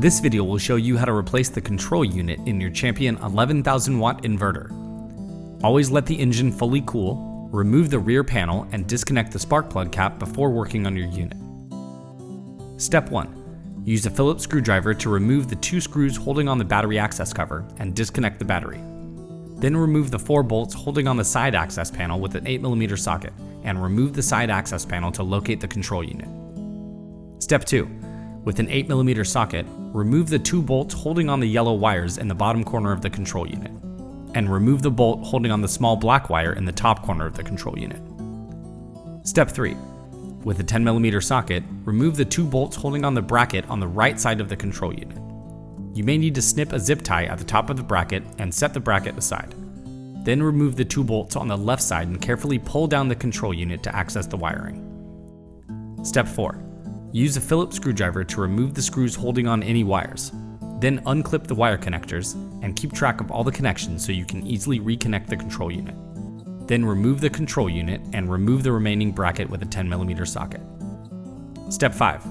This video will show you how to replace the control unit in your Champion 11,000 watt inverter. Always let the engine fully cool, remove the rear panel, and disconnect the spark plug cap before working on your unit. Step 1. Use a Phillips screwdriver to remove the 2 screws holding on the battery access cover and disconnect the battery. Then remove the 4 bolts holding on the side access panel with an 8mm socket and remove the side access panel to locate the control unit. Step 2. With an 8mm socket, remove the 2 bolts holding on the yellow wires in the bottom corner of the control unit, and remove the bolt holding on the small black wire in the top corner of the control unit. Step 3. With a 10mm socket, remove the 2 bolts holding on the bracket on the right side of the control unit. You may need to snip a zip tie at the top of the bracket and set the bracket aside. Then remove the 2 bolts on the left side and carefully pull down the control unit to access the wiring. Step 4. Use a Phillips screwdriver to remove the screws holding on any wires. Then unclip the wire connectors and keep track of all the connections so you can easily reconnect the control unit. Then remove the control unit and remove the remaining bracket with a 10mm socket. Step 5.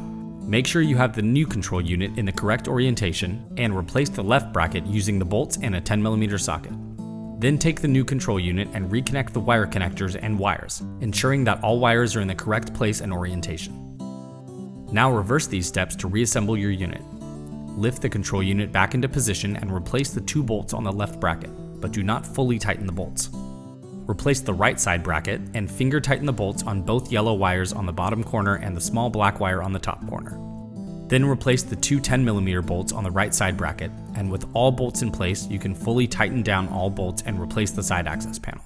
Make sure you have the new control unit in the correct orientation and replace the left bracket using the bolts and a 10mm socket. Then take the new control unit and reconnect the wire connectors and wires, ensuring that all wires are in the correct place and orientation. Now reverse these steps to reassemble your unit. Lift the control unit back into position and replace the 2 bolts on the left bracket, but do not fully tighten the bolts. Replace the right side bracket and finger tighten the bolts on both yellow wires on the bottom corner and the small black wire on the top corner. Then replace the 2 10mm bolts on the right side bracket, and with all bolts in place, you can fully tighten down all bolts and replace the side access panel.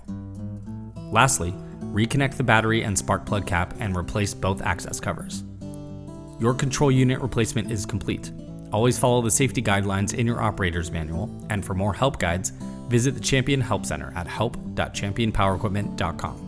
Lastly, reconnect the battery and spark plug cap and replace both access covers. Your control unit replacement is complete. Always follow the safety guidelines in your operator's manual, and for more help guides, visit the Champion Help Center at help.championpowerequipment.com.